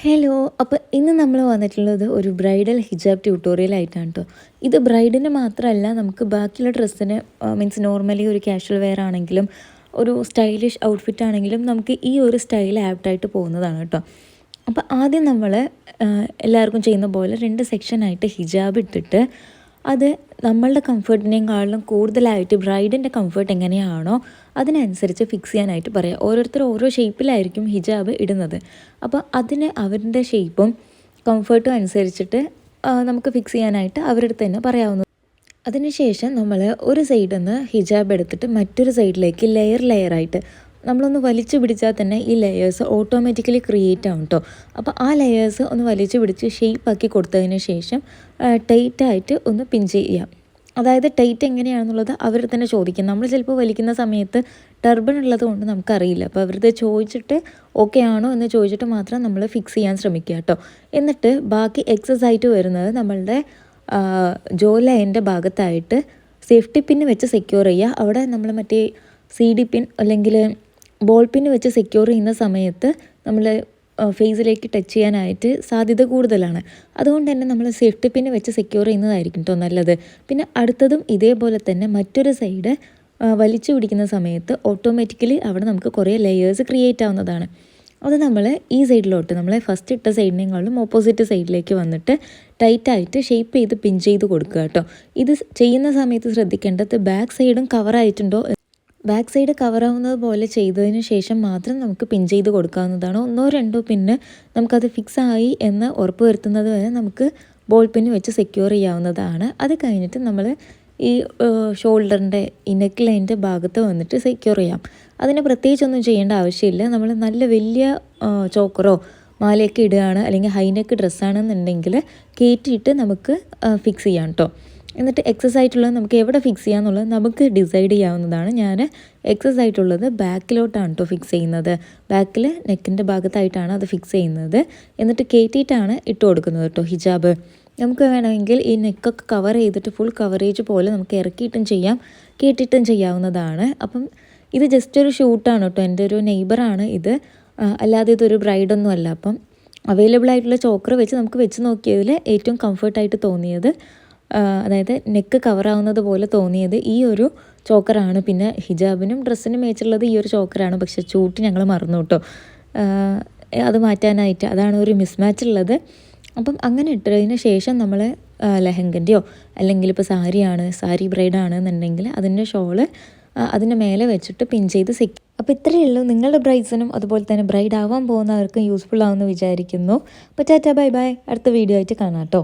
Hello. അപ്പോൾ ഇന്ന് നമ്മൾ വന്നിട്ടുള്ളത് ഒരു ബ്രൈഡൽ ഹിജാബ് ട്യൂട്ടോറിയലായിട്ടാണ് കേട്ടോ. ഇത് ബ്രൈഡിന് മാത്രമല്ല, നമുക്ക് ബാക്കിയുള്ള ഡ്രസ്സിന് മീൻസ് നോർമലി ഒരു കാഷ്വൽ വെയർ ആണെങ്കിലും ഒരു സ്റ്റൈലിഷ് ഔട്ട്ഫിറ്റ് ആണെങ്കിലും നമുക്ക് ഈ ഒരു സ്റ്റൈൽ ആപ്റ്റായിട്ട് പോകുന്നതാണ് കേട്ടോ. അപ്പോൾ ആദ്യം നമ്മൾ എല്ലാവർക്കും ചെയ്യുന്ന പോലെ 2 സെക്ഷനായിട്ട് ഹിജാബ് ഇട്ടിട്ട് അത് നമ്മളുടെ കംഫർട്ടിനേക്കാളും കൂടുതലായിട്ട് ബ്രൈഡിൻ്റെ കംഫർട്ട് എങ്ങനെയാണോ അതിനനുസരിച്ച് ഫിക്സ് ചെയ്യാനായിട്ട് പറയാം. ഓരോരുത്തർ ഓരോ ഷേപ്പിലായിരിക്കും ഹിജാബ് ഇടുന്നത്. അപ്പോൾ അതിന് അവരുടെ ഷേപ്പും കംഫർട്ടും അനുസരിച്ചിട്ട് നമുക്ക് ഫിക്സ് ചെയ്യാനായിട്ട് അവരുടെ അടുത്ത് തന്നെ പറയാവുന്നത്. അതിനുശേഷം നമ്മൾ ഒരു സൈഡിൽ നിന്ന് ഹിജാബ് എടുത്തിട്ട് മറ്റൊരു സൈഡിലേക്ക് ലെയറായിട്ട് നമ്മളൊന്ന് വലിച്ചു പിടിച്ചാൽ തന്നെ ഈ ലെയേഴ്സ് ഓട്ടോമാറ്റിക്കലി ക്രിയേറ്റ് ആവും കേട്ടോ. അപ്പോൾ ആ ലെയേഴ്സ് ഒന്ന് വലിച്ചു പിടിച്ച് ഷേപ്പാക്കി കൊടുത്തതിന് ശേഷം ടൈറ്റായിട്ട് ഒന്ന് പിൻ ചെയ്യാം. അതായത് ടൈറ്റ് എങ്ങനെയാണെന്നുള്ളത് അവർ തന്നെ ചോദിക്കും. നമ്മൾ ചിലപ്പോൾ വലിക്കുന്ന സമയത്ത് ടർബൺ ഉള്ളത് കൊണ്ട് നമുക്കറിയില്ല. അപ്പോൾ അവരത് ചോദിച്ചിട്ട് ഓക്കെ ആണോ എന്ന് ചോദിച്ചിട്ട് മാത്രം നമ്മൾ ഫിക്സ് ചെയ്യാൻ ശ്രമിക്കുക കേട്ടോ. എന്നിട്ട് ബാക്കി എക്സസ് ആയിട്ട് വരുന്നത് നമ്മളുടെ ജോ ലൈനിൻ്റെ ഭാഗത്തായിട്ട് സേഫ്റ്റി പിന്ന് വെച്ച് സെക്യൂർ ചെയ്യുക. അവിടെ നമ്മൾ മറ്റേ CD പിൻ അല്ലെങ്കിൽ ബോൾ പിന്ന് വെച്ച് സെക്യൂർ ചെയ്യുന്ന സമയത്ത് നമ്മൾ ഫേസിലേക്ക് ടച്ച് ചെയ്യാനായിട്ട് സാധ്യത കൂടുതലാണ്. അതുകൊണ്ട് തന്നെ നമ്മൾ സേഫ്റ്റി പിന്ന് വെച്ച് സെക്യൂർ ചെയ്യുന്നതായിരിക്കും കേട്ടോ നല്ലത്. പിന്നെ അടുത്തതും ഇതേപോലെ തന്നെ മറ്റൊരു സൈഡ് വലിച്ചു പിടിക്കുന്ന സമയത്ത് ഓട്ടോമാറ്റിക്കലി അവിടെ നമുക്ക് കുറേ ലെയേഴ്സ് ക്രിയേറ്റ് ആവുന്നതാണ്. അത് നമ്മൾ ഈ സൈഡിലോട്ട് നമ്മൾ ഫസ്റ്റ് ഇട്ട സൈഡിനേക്കാളും ഓപ്പോസിറ്റ് സൈഡിലേക്ക് വന്നിട്ട് ടൈറ്റായിട്ട് ഷേപ്പ് ചെയ്ത് പിൻ ചെയ്ത് കൊടുക്കുക കേട്ടോ. ഇത് ചെയ്യുന്ന സമയത്ത് ശ്രദ്ധിക്കേണ്ടത് ബാക്ക് സൈഡും കവറായിട്ടുണ്ടോ. ബാക്ക് സൈഡ് കവറാവുന്നത് പോലെ ചെയ്തതിന് ശേഷം മാത്രം നമുക്ക് പിൻ ചെയ്ത് കൊടുക്കാവുന്നതാണ്. 1-2 പിന്ന് നമുക്കത് ഫിക്സ് ആയി എന്ന് ഉറപ്പ് വരുത്തുന്നത് വരെ നമുക്ക് ബോൾ പിന്ന് വെച്ച് സെക്യൂർ ചെയ്യാവുന്നതാണ്. അത് കഴിഞ്ഞിട്ട് നമ്മൾ ഈ ഷോൾഡറിൻ്റെ ഈ നെക്ക് ലൈനിൻ്റെ ഭാഗത്ത് വന്നിട്ട് സെക്യൂർ ചെയ്യാം. അതിന് പ്രത്യേകിച്ചൊന്നും ചെയ്യേണ്ട ആവശ്യമില്ല. നമ്മൾ നല്ല വലിയ ചോക്കറോ മാലയൊക്കെ ഇടുകയാണ് അല്ലെങ്കിൽ ഹൈനെക്ക് ഡ്രസ്സാണെന്നുണ്ടെങ്കിൽ കയറ്റിയിട്ട് നമുക്ക് ഫിക്സ് ചെയ്യാം കേട്ടോ. എന്നിട്ട് എക്സസ് ആയിട്ടുള്ളത് നമുക്ക് എവിടെ ഫിക്സ് ചെയ്യാമെന്നുള്ളത് നമുക്ക് ഡിസൈഡ് ചെയ്യാവുന്നതാണ്. ഞാൻ എക്സസ് ആയിട്ടുള്ളത് ബാക്കിലോട്ടാണ് കേട്ടോ ഫിക്സ് ചെയ്യുന്നത്. ബാക്കിൽ നെക്കിൻ്റെ ഭാഗത്തായിട്ടാണ് അത് ഫിക്സ് ചെയ്യുന്നത്. എന്നിട്ട് കയറ്റിയിട്ടാണ് ഇട്ട് കൊടുക്കുന്നത് കേട്ടോ ഹിജാബ്. നമുക്ക് വേണമെങ്കിൽ ഈ നെക്കൊക്കെ കവർ ചെയ്തിട്ട് ഫുൾ കവറേജ് പോലെ നമുക്ക് ഇറക്കിയിട്ടും ചെയ്യാം, കയറ്റിയിട്ടും ചെയ്യാവുന്നതാണ്. അപ്പം ഇത് ജസ്റ്റ് ഒരു ഷൂട്ടാണ് കേട്ടോ. എൻ്റെ ഒരു നെയ്ബറാണ് ഇത്, അല്ലാതെ ഇതൊരു ബ്രൈഡൊന്നും അല്ല. അപ്പം അവൈലബിൾ ആയിട്ടുള്ള ചോക്കർ വെച്ച് നമുക്ക് വെച്ച് നോക്കിയതിൽ ഏറ്റവും കംഫർട്ടായിട്ട് തോന്നിയത്, അതായത് നെക്ക് കവറാവുന്നത് പോലെ തോന്നിയത് ഈ ഒരു ചോക്കറാണ്. പിന്നെ ഹിജാബിനും ഡ്രസ്സിനും മേച്ചുള്ളത് ഈ ഒരു ചോക്കറാണ്. പക്ഷെ ചൂട്ട് ഞങ്ങൾ മറന്നു കേട്ടോ അത് മാറ്റാനായിട്ട്. അതാണ് ഒരു മിസ്മാച്ച് ഉള്ളത്. അപ്പം അങ്ങനെ ഇട്ടതിന് ശേഷം നമ്മൾ ലെഹങ്കൻ്റെയോ അല്ലെങ്കിൽ ഇപ്പോൾ സാരി ബ്രൈഡാണ് എന്നുണ്ടെങ്കിൽ അതിൻ്റെ ഷോള് അതിൻ്റെ മേലെ വെച്ചിട്ട് പിൻ ചെയ്ത് അപ്പോൾ ഇത്രയേ ഉള്ളൂ. നിങ്ങളുടെ ബ്രൈഡ്സിനും അതുപോലെ തന്നെ ബ്രൈഡ് ആവാൻ പോകുന്നവർക്കും യൂസ്ഫുൾ ആവുമെന്ന് വിചാരിക്കുന്നു. അപ്പോൾ ടാറ്റാ ബൈ ബൈ. അടുത്ത വീഡിയോ ആയിട്ട് കാണാം കേട്ടോ.